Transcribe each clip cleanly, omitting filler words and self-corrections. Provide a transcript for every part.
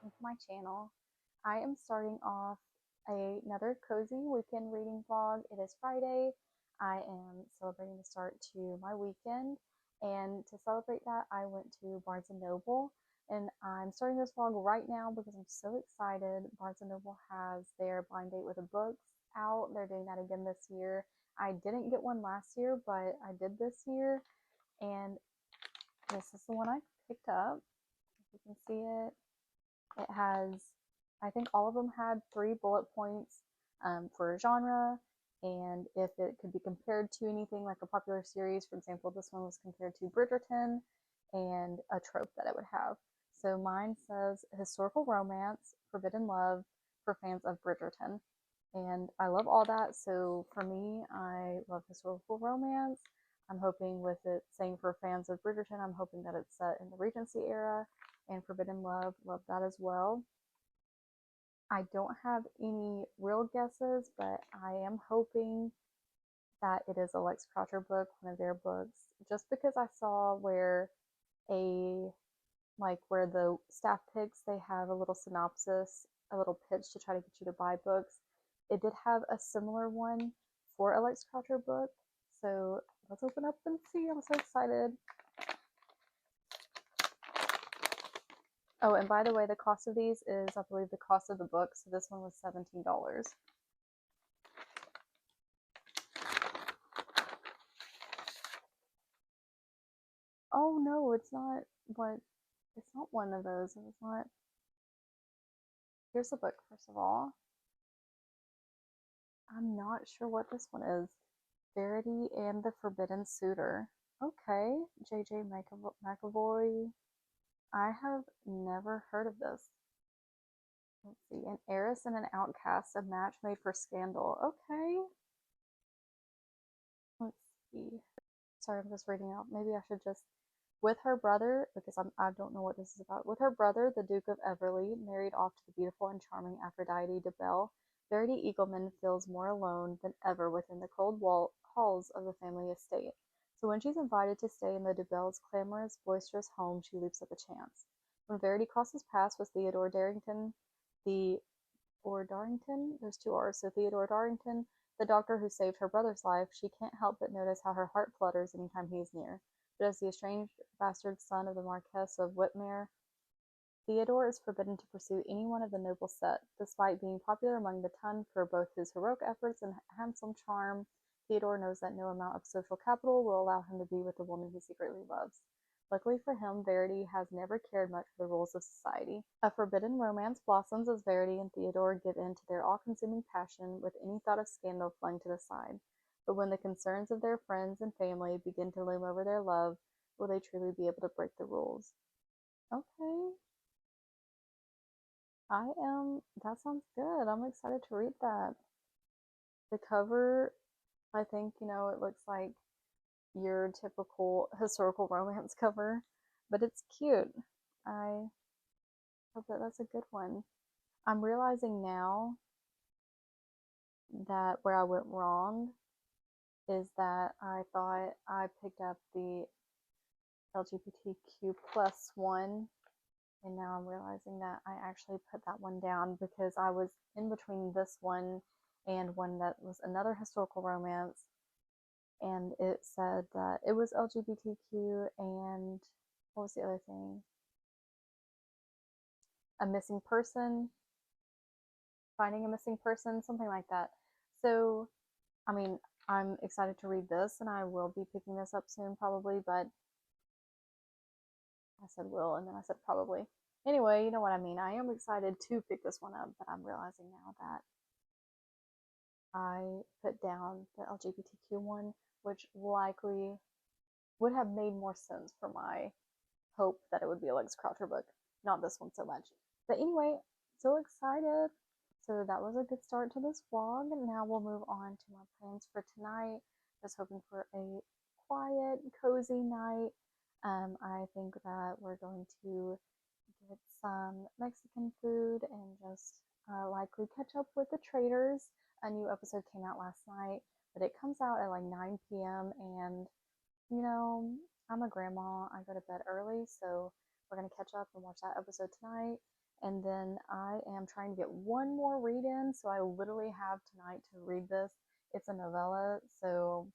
welcome to my channel. I am starting off another cozy weekend reading vlog. It is Friday. I am celebrating the start to my weekend, and to celebrate that I went to Barnes& & Noble, and I'm starting this vlog right now because I'm so excited. Barnes& & Noble has their blind date with the books out. They're doing that again this year. I didn't get one last year, but I did this year, and this is the one I picked up. You can see it. It has, I think all of them had 3 bullet points for a genre, and if it could be compared to anything like a popular series. For example, this one was compared to Bridgerton, and a trope that it would have. So mine says historical romance, forbidden love for fans of Bridgerton. And I love all that. So for me, I love historical romance. I'm hoping with it saying for fans of Bridgerton, I'm hoping that it's set in the Regency era, and Forbidden Love, love that as well. I don't have any real guesses, but I am hoping that it is a Lex Croucher book, one of their books, just because I saw where where the staff picks, they have a little synopsis, a little pitch to try to get you to buy books. It did have a similar one for a Lex Croucher book, so let's open up and see. I'm so excited. Oh, and by the way, the cost of these is, I believe, the cost of the book. So this one was $17. Oh no, it's not one of those. It's not. Here's the book, first of all. I'm not sure what this one is. Verity and the Forbidden Suitor. Okay, J.J. McAvoy. I have never heard of this. Let's see. An heiress and an outcast, a match made for scandal. Okay. Let's see. Sorry, I'm just reading out. Maybe I should just. With her brother, because I don't know what this is about. With her brother, the Duke of Everley, married off to the beautiful and charming Aphrodite de Belle, Verity Eagleman feels more alone than ever within the cold halls of the family estate. So when she's invited to stay in the de Belle's clamorous, boisterous home, she leaps at the chance. When Verity crosses paths with Theodore Darrington, there's 2 R's, so Theodore Darrington, the doctor who saved her brother's life, she can't help but notice how her heart flutters anytime he is near. But as the estranged bastard son of the Marquess of Whitmere, Theodore is forbidden to pursue any one of the noble set. Despite being popular among the ton for both his heroic efforts and handsome charm, Theodore knows that no amount of social capital will allow him to be with the woman he secretly loves. Luckily for him, Verity has never cared much for the rules of society. A forbidden romance blossoms as Verity and Theodore give in to their all-consuming passion, with any thought of scandal flung to the side. But when the concerns of their friends and family begin to loom over their love, will they truly be able to break the rules? Okay. That sounds good. I'm excited to read that. The cover, I think, it looks like your typical historical romance cover, but it's cute. I hope that that's a good one. I'm realizing now that where I went wrong is that I thought I picked up the LGBTQ plus one, and now I'm realizing that I actually put that one down because I was in between this one and one that was another historical romance, and it said that it was LGBTQ, and what was the other thing? A missing person, finding a missing person, something like that. So, I mean, I'm excited to read this, and I will be picking this up soon probably, but I said will, and then I said probably. Anyway, you know what I mean. I am excited to pick this one up, but I'm realizing now that I put down the LGBTQ one, which likely would have made more sense for my hope that it would be a Lex Croucher book, not this one so much. But anyway, so excited. So that was a good start to this vlog. Now we'll move on to my plans for tonight. Just hoping for a quiet, cozy night. I think that we're going to get some Mexican food and just likely catch up with the Traders. A new episode came out last night, but it comes out at like 9 p.m. and I'm a grandma. I go to bed early, so we're gonna catch up and watch that episode tonight. And then I am trying to get one more read in, so I literally have tonight to read this. It's a novella, so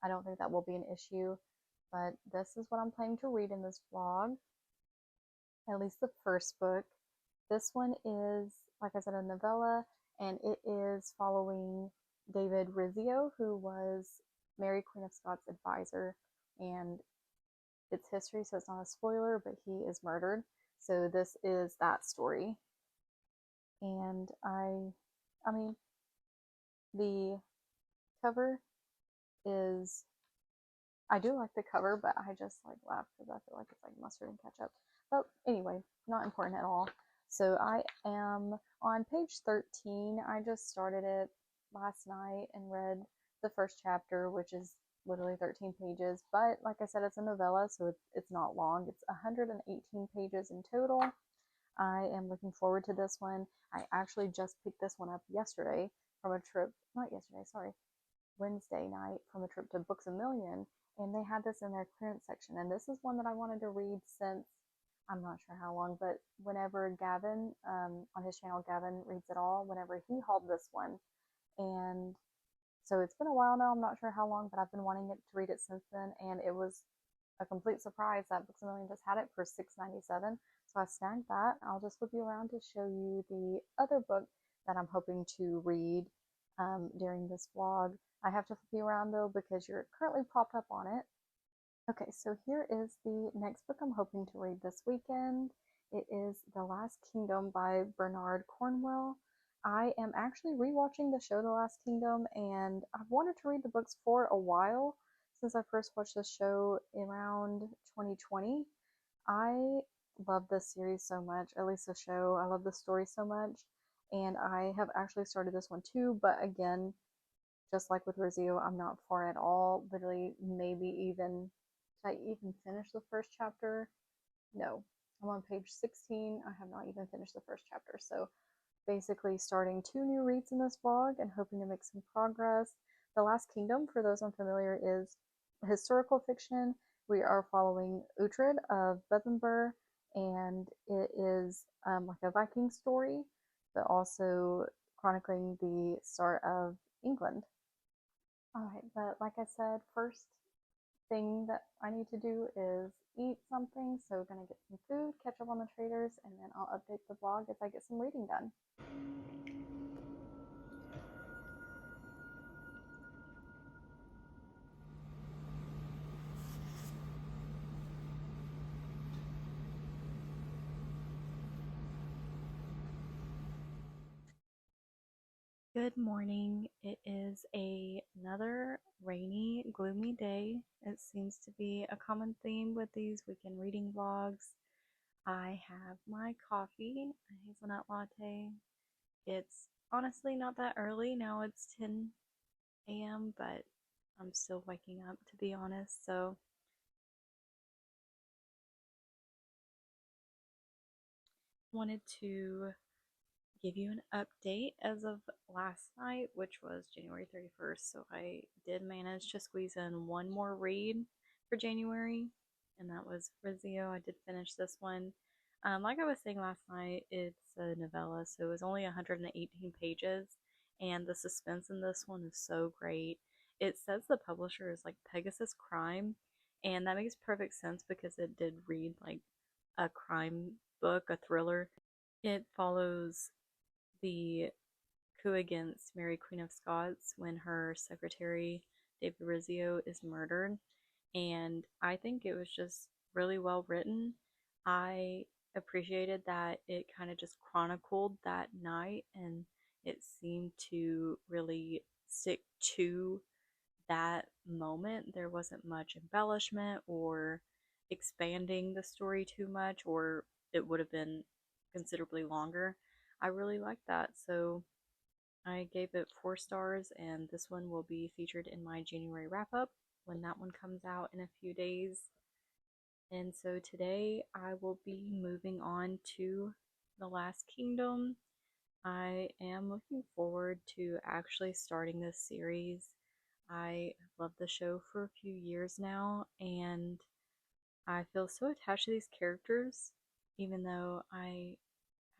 I don't think that will be an issue. But this is what I'm planning to read in this vlog, at least the first book. This one is, like I said, a novella, and it is following David Rizzio, who was Mary Queen of Scots' advisor, and it's history, so it's not a spoiler, but he is murdered. So this is that story. And I mean, the cover is, I do like the cover, but I just like laugh because I feel like it's like mustard and ketchup. But anyway, not important at all. So I am on page 13. I just started it last night and read the first chapter, which is literally 13 pages. But like I said, it's a novella, so it's not long. It's 118 pages in total. I am looking forward to this one. I actually just picked this one up yesterday from a trip, not yesterday, sorry, Wednesday night from a trip to Books a Million, and they had this in their clearance section. And this is one that I wanted to read since, I'm not sure how long, but whenever Gavin, on his channel, Gavin Reads It All, whenever he hauled this one. And so it's been a while now, I'm not sure how long, but I've been wanting to read it since then, and it was a complete surprise that Books a Million just had it for $6.97. So I snagged that. I'll just flip you around to show you the other book that I'm hoping to read during this vlog. I have to flip you around though because you're currently propped up on it. Okay, so here is the next book I'm hoping to read this weekend. It is The Last Kingdom by Bernard Cornwell. I am actually rewatching the show The Last Kingdom, and I've wanted to read the books for a while since I first watched the show around 2020. I love this series so much, at least the show. I love the story so much, and I have actually started this one too, but again, just like with Rizzio, I'm not far at all. Literally, maybe even, did I even finish the first chapter? No. I'm on page 16. I have not even finished the first chapter. So basically starting two new reads in this vlog and hoping to make some progress. The Last Kingdom, for those unfamiliar, is historical fiction. We are following Uhtred of Bebbanburg, and it is like a Viking story, but also chronicling the start of England. Alright, but like I said, first thing that I need to do is eat something. So gonna get some food, catch up on the traders, and then I'll update the blog as I get some reading done. Good morning. It is another rainy, gloomy day. It seems to be a common theme with these weekend reading vlogs. I have my coffee, a hazelnut latte. It's honestly not that early. Now it's 10 a.m., but I'm still waking up, to be honest. So wanted to give you an update as of last night, which was January 31st. So I did manage to squeeze in one more read for January, and that was Rizzio. I did finish this one. Like I was saying last night, it's a novella, so it was only 118 pages, and the suspense in this one is so great. It says the publisher is like Pegasus Crime, and that makes perfect sense because it did read like a crime book, a thriller. It follows the coup against Mary Queen of Scots when her secretary, David Rizzio, is murdered. And I think it was just really well written. I appreciated that it kind of just chronicled that night and it seemed to really stick to that moment. There wasn't much embellishment or expanding the story too much, or it would have been considerably longer. I really liked that. So I gave it 4 stars, and this one will be featured in my January wrap up when that one comes out in a few days. And so today I will be moving on to The Last Kingdom. I am looking forward to actually starting this series. I have loved the show for a few years now, and I feel so attached to these characters, even though I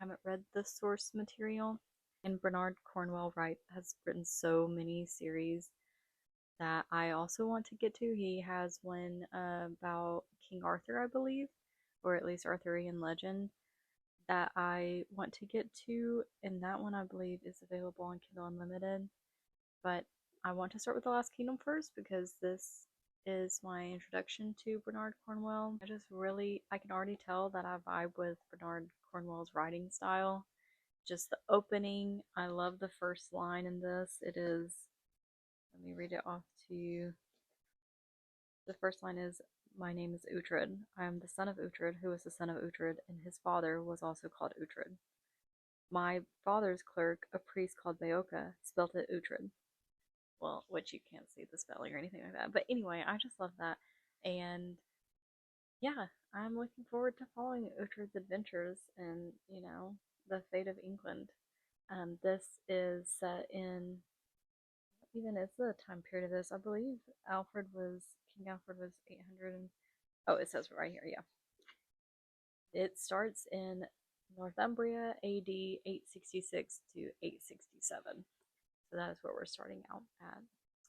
haven't read the source material. And Bernard Cornwell Wright has written so many series that I also want to get to. He has one about King Arthur, I believe, or at least Arthurian legend, that I want to get to, and that one I believe is available on Kindle Unlimited. But I want to start with The Last Kingdom first because this is my introduction to Bernard Cornwell. I can already tell that I vibe with Bernard Cornwell's writing style. Just the opening, I love the first line in this. It is, let me read it off to you. The first line is, "My name is Uhtred. I am the son of Uhtred, who was the son of Uhtred, and his father was also called Uhtred. My father's clerk, a priest called Beoka, spelt it Uhtred." Well, which you can't see the spelling or anything like that. But anyway, I just love that. And yeah, I'm looking forward to following Uhtred's adventures and, the fate of England. This is set in, what even is the time period of this? I believe King Alfred was 800. Oh, it says right here, yeah. It starts in Northumbria, AD 866 to 867. So that is where we're starting out at.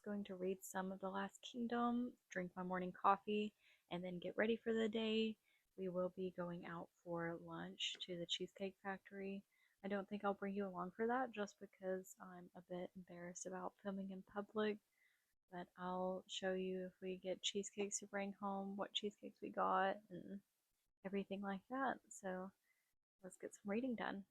Going to read some of The Last Kingdom, drink my morning coffee, and then get ready for the day. We will be going out for lunch to the Cheesecake Factory. I don't think I'll bring you along for that just because I'm a bit embarrassed about filming in public, but I'll show you if we get cheesecakes to bring home, what cheesecakes we got, and everything like that. So let's get some reading done.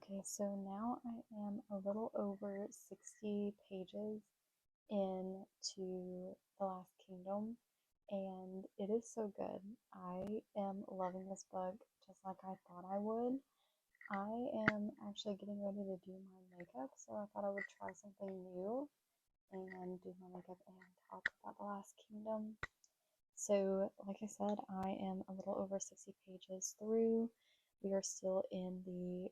Okay, so now I am a little over 60 pages into The Last Kingdom, and it is so good. I am loving this book just like I thought I would. I am actually getting ready to do my makeup, so I thought I would try something new and do my makeup and talk about The Last Kingdom. So, like I said, I am a little over 60 pages through. We are still in the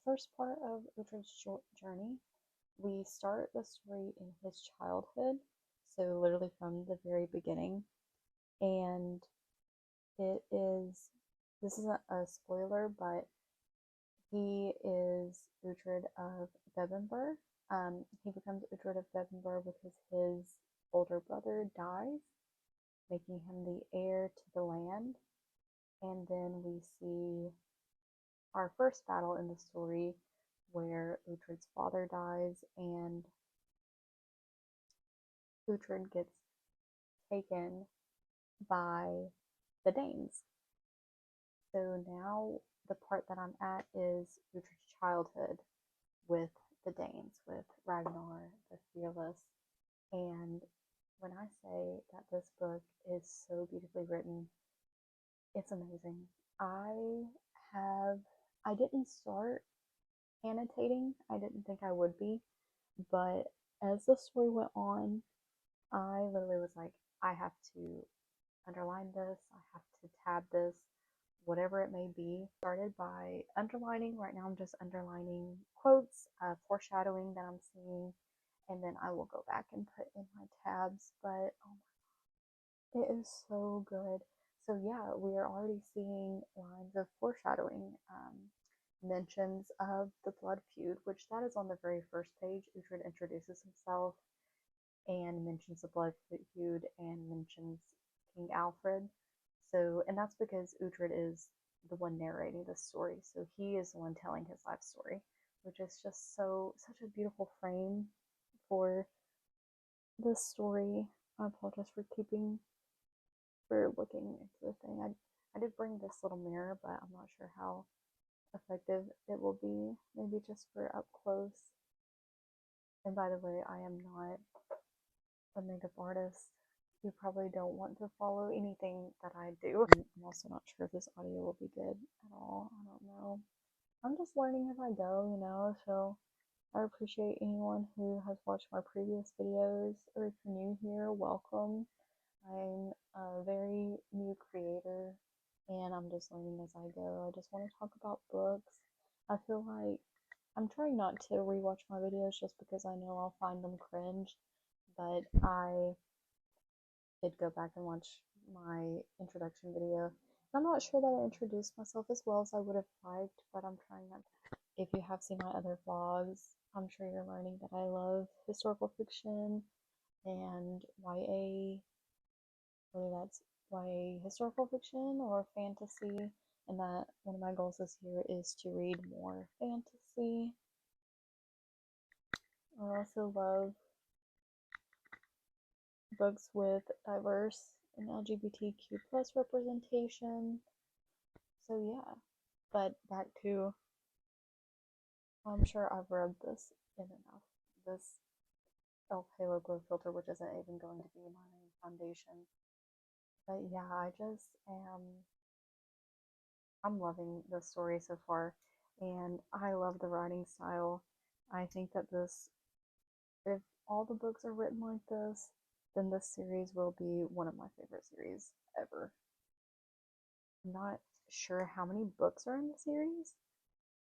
first part of Uhtred's journey. We start the story in his childhood, so literally from the very beginning. And this isn't a spoiler, but he is Uhtred of Bebbanburg. He becomes Uhtred of Bebbanburg because his older brother dies, making him the heir to the land. And then we see our first battle in the story where Uhtred's father dies and Uhtred gets taken by the Danes. So now the part that I'm at is Uhtred's childhood with the Danes, with Ragnar the Fearless. And when I say that this book is so beautifully written, it's amazing. I didn't start annotating. I didn't think I would be. But as the story went on, I literally was like, I have to underline this, I have to tab this, whatever it may be. Started by underlining. Right now, I'm just underlining quotes, foreshadowing that I'm seeing, and then I will go back and put in my tabs. But oh, it is so good. So, yeah, we are already seeing lines of foreshadowing, mentions of the blood feud, which that is on the very first page. Uhtred introduces himself and mentions the blood feud and mentions King Alfred. So, and that's because Uhtred is the one narrating the story. So he is the one telling his life story, which is just such a beautiful frame for this story. I apologize for looking into the thing. I did bring this little mirror, but I'm not sure how effective it will be. Maybe just for up close. And by the way, I am not a makeup artist. You probably don't want to follow anything that I do. I'm also not sure if this audio will be good at all. I don't know. I'm just learning as I go, so I appreciate anyone who has watched my previous videos, or if you're new here, welcome. I'm a very new creator and I'm just learning as I go. I just want to talk about books. I feel like I'm trying not to rewatch my videos just because I know I'll find them cringe, but I did go back and watch my introduction video. I'm not sure that I introduced myself as well as I would have liked, but I'm trying not to. If you have seen my other vlogs, I'm sure you're learning that I love historical fiction and YA, whether that's YA historical fiction or fantasy, and that one of my goals this year is to read more fantasy. I also love books with diverse and LGBTQ plus representation. So yeah, but back to, I'm sure I've rubbed this in enough. This Elf Halo Glow filter, which isn't even going to be my main foundation. But yeah, I'm loving the story so far, and I love the writing style. I think that if all the books are written like this, then this series will be one of my favorite series ever. I'm not sure how many books are in the series.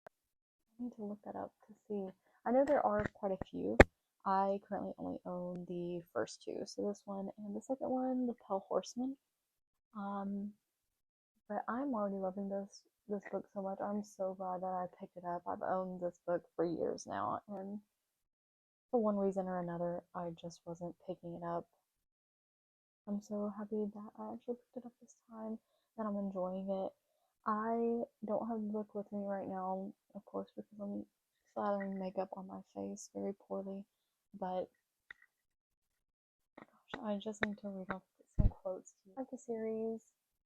I need to look that up to see. I know there are quite a few. I currently only own the first two, so this one and the second one, The Pale Horseman. Um, but I'm already loving this book so much. I'm so glad that I picked it up. I've owned this book for years now, and for one reason or another, I just wasn't picking it up. I'm so happy that I actually picked it up this time, that I'm enjoying it. I don't have the book with me right now, of course, because I'm slathering makeup on my face very poorly, but gosh, I just need to read off some quotes to you. Like the series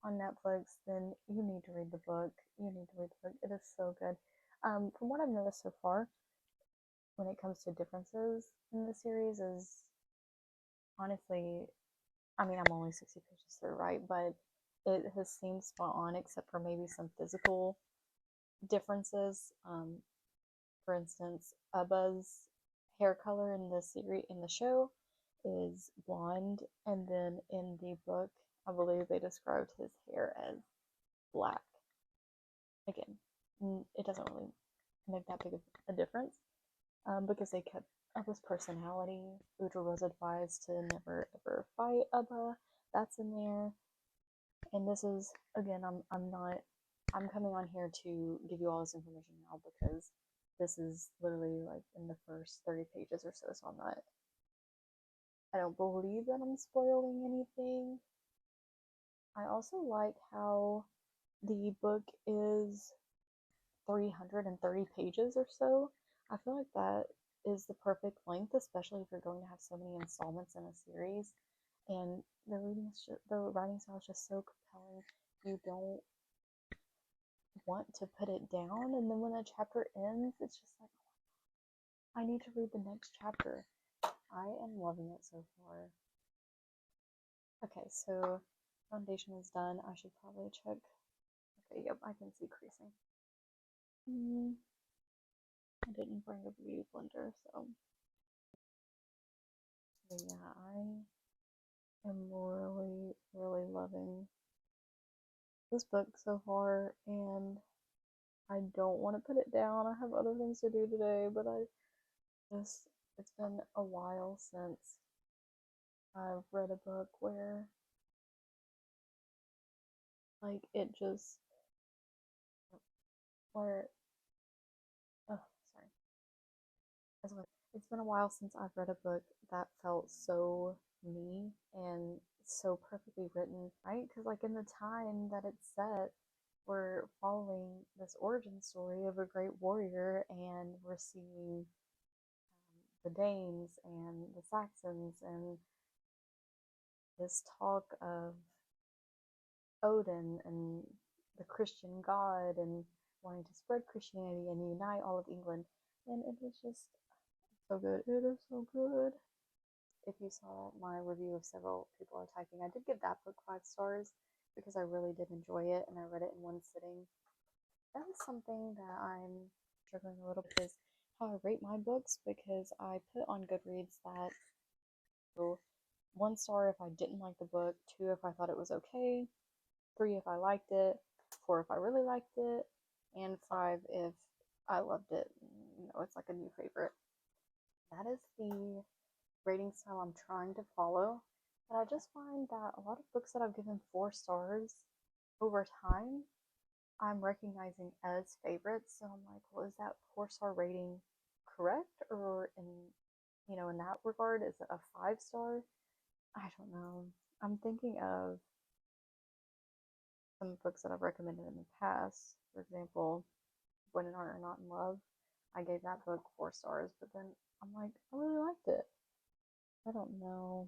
on Netflix, then you need to read the book. You need to read the book. It is so good. From what I've noticed so far, when it comes to differences in the series, is honestly, I mean, I'm only 60 pages through, right? But it has seemed spot on, except for maybe some physical differences. For instance, Ubba's hair color in the show is blonde, and then in the book, I believe they described his hair as black. Again, it doesn't really make that big of a difference, because they kept Ubba's personality. Uhtred was advised to never ever fight Ubba. That's in there. And this is, again, I'm coming on here to give you all this information now because this is literally like in the first 30 pages or so, so I don't believe that I'm spoiling anything. I also like how the book is 330 pages or so. I feel like that is the perfect length, especially if you're going to have so many installments in a series. And the writing style is just so compelling. You don't want to put it down, and then when a chapter ends, it's just like, I need to read the next chapter. I am loving it so far. Okay, so foundation is done. I should probably check. Okay, yep, I can see creasing. I didn't bring a beauty blender, so But yeah, I am really, really loving this book so far, and I don't want to put it down. I have other things to do today, but it's been a while since I've read a book where, like, it just, where, oh, sorry. It's been a while since I've read a book that felt so me and so perfectly written, right? Because, like, in the time that it's set, we're following this origin story of a great warrior, and we're seeing the Danes and the Saxons and this talk of Odin and the Christian God and wanting to spread Christianity and unite all of England. And it was just so good. It is so good. If you saw my review of Several People Are Typing, I did give that book 5 stars because I really did enjoy it and I read it in one sitting. That is something that I'm struggling a little bit is how I rate my books, because I put on Goodreads that, so, 1 star if I didn't like the book, 2 if I thought it was okay, 3 if I liked it, 4 if I really liked it, and 5 if I loved it. You know, it's like a new favorite. That is the rating style I'm trying to follow. But I just find that a lot of books that I've given 4 stars over time, I'm recognizing as favorites. So I'm like, well, is that 4 star rating correct? Or in that regard, is it a 5 star? I don't know. I'm thinking of some books that I've recommended in the past. For example, When and Art Are Not in Love. I gave that book 4 stars, but then I'm like, I really liked it. I don't know.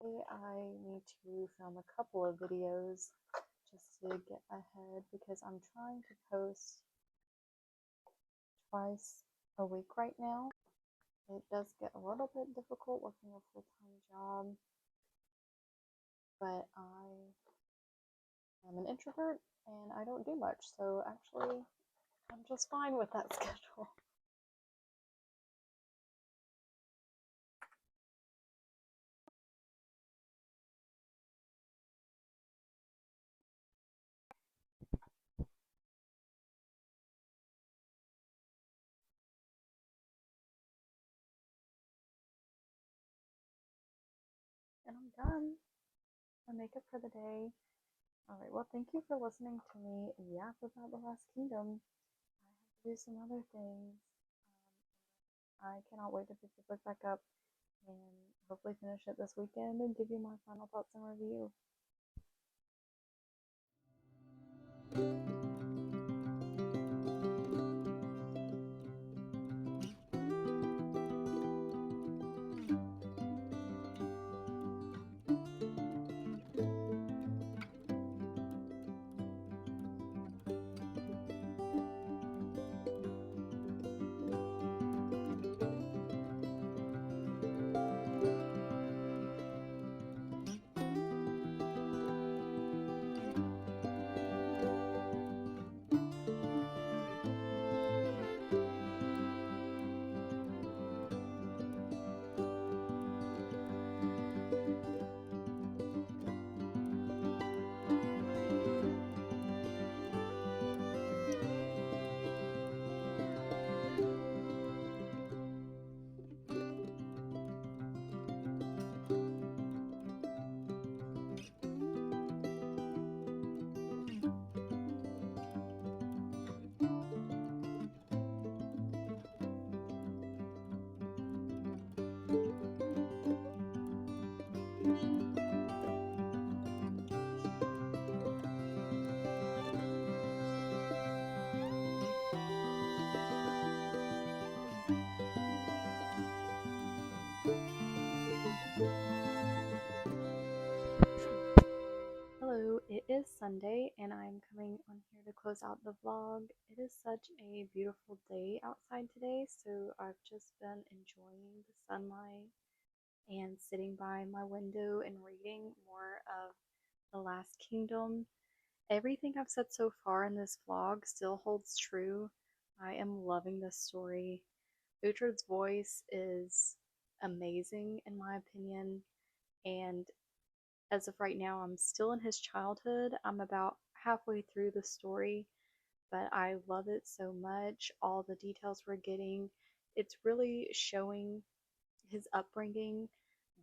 I need to film a couple of videos just to get ahead, because I'm trying to post twice a week right now. It does get a little bit difficult working a full-time job, but I am an introvert and I don't do much, so actually I'm just fine with that schedule. And I'm done. My makeup for the day. Alright, well, thank you for listening to me yap about The Last Kingdom. I have to do some other things. I cannot wait to pick the book back up and hopefully finish it this weekend and give you my final thoughts and review. Hello, it is Sunday and I'm coming on here to close out the vlog. It is such a beautiful day outside today, so I've just been enjoying the sunlight and sitting by my window and reading more of The Last Kingdom. Everything I've said so far in this vlog still holds true. I am loving this story. Uhtred's voice is amazing in my opinion. And as of right now, I'm still in his childhood. I'm about halfway through the story, but I love it so much. All the details we're getting, it's really showing his upbringing,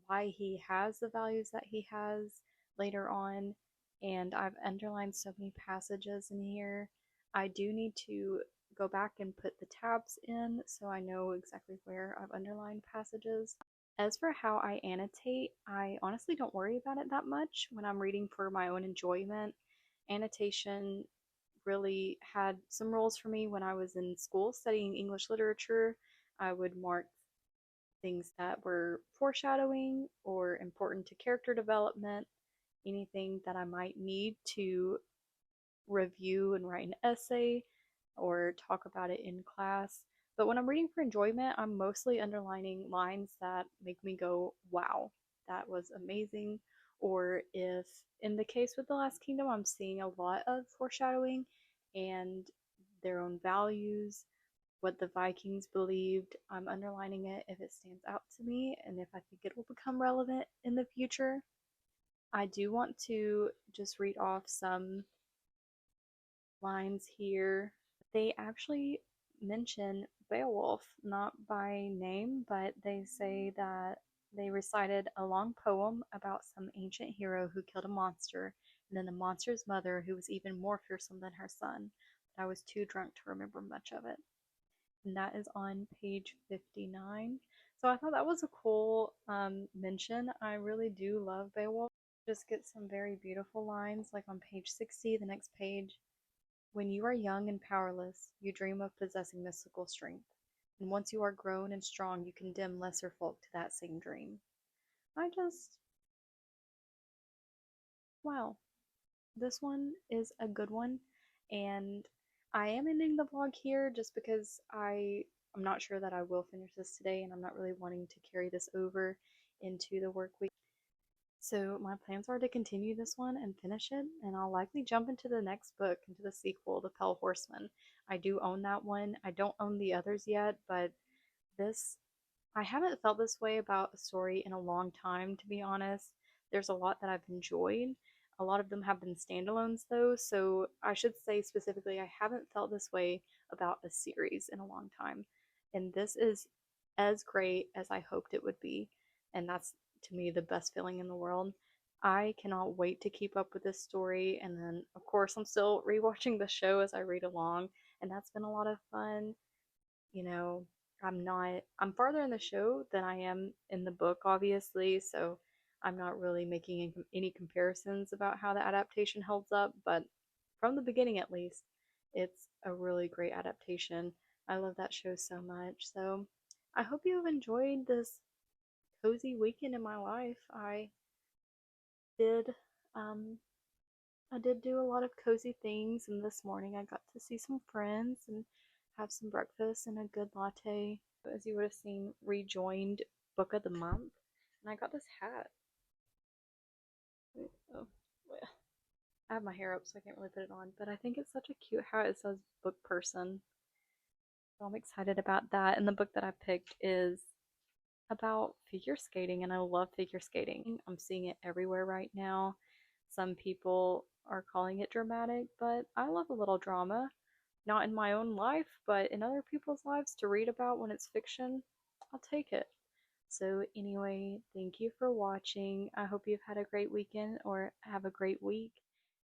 why he has the values that he has later on. And I've underlined so many passages in here. I do need to go back and put the tabs in so I know exactly where I've underlined passages. As for how I annotate, I honestly don't worry about it that much when I'm reading for my own enjoyment. Annotation really had some roles for me when I was in school studying English literature. I would mark things that were foreshadowing or important to character development, anything that I might need to review and write an essay or talk about it in class. But when I'm reading for enjoyment, I'm mostly underlining lines that make me go, wow, that was amazing. Or if, in the case with The Last Kingdom, I'm seeing a lot of foreshadowing and their own values, what the Vikings believed, I'm underlining it if it stands out to me and if I think it will become relevant in the future. I do want to just read off some lines here. They actually mention Beowulf, not by name, but they say that they recited a long poem about some ancient hero who killed a monster, and then the monster's mother, who was even more fearsome than her son. But I was too drunk to remember much of it. And that is on page 59. So I thought that was a cool mention. I really do love Beowulf. Just get some very beautiful lines, like on page 60, the next page. When you are young and powerless, you dream of possessing mystical strength. And once you are grown and strong, you condemn lesser folk to that same dream. I just, wow, this one is a good one. And I am ending the vlog here just because I'm not sure that I will finish this today, and I'm not really wanting to carry this over into the work week. So my plans are to continue this one and finish it, and I'll likely jump into the next book, into the sequel, The Pale Horseman. I do own that one. I don't own the others yet, but this, I haven't felt this way about a story in a long time, to be honest. There's a lot that I've enjoyed. A lot of them have been standalones, though, so I should say specifically, I haven't felt this way about a series in a long time. And this is as great as I hoped it would be, and that's to me the best feeling in the world. I cannot wait to keep up with this story, and then, of course, I'm still rewatching the show as I read along, and that's been a lot of fun. You know, I'm farther in the show than I am in the book, obviously, so I'm not really making any comparisons about how the adaptation holds up, but from the beginning at least, it's a really great adaptation. I love that show so much. So I hope you have enjoyed this cozy weekend in my life. Did um I did do a lot of cozy things, and this morning I got to see some friends and have some breakfast and a good latte. As you would have seen, rejoined Book of the Month, and I got this hat. Oh, I have my hair up, so I can't really put it on, but I think it's such a cute hat. It says Book Person, so I'm excited about that. And the book that I picked is about figure skating, and I love figure skating. I'm seeing it everywhere right now. Some people are calling it dramatic, but I love a little drama. Not in my own life, but in other people's lives to read about when it's fiction. I'll take it. So, anyway, thank you for watching. I hope you've had a great weekend or have a great week.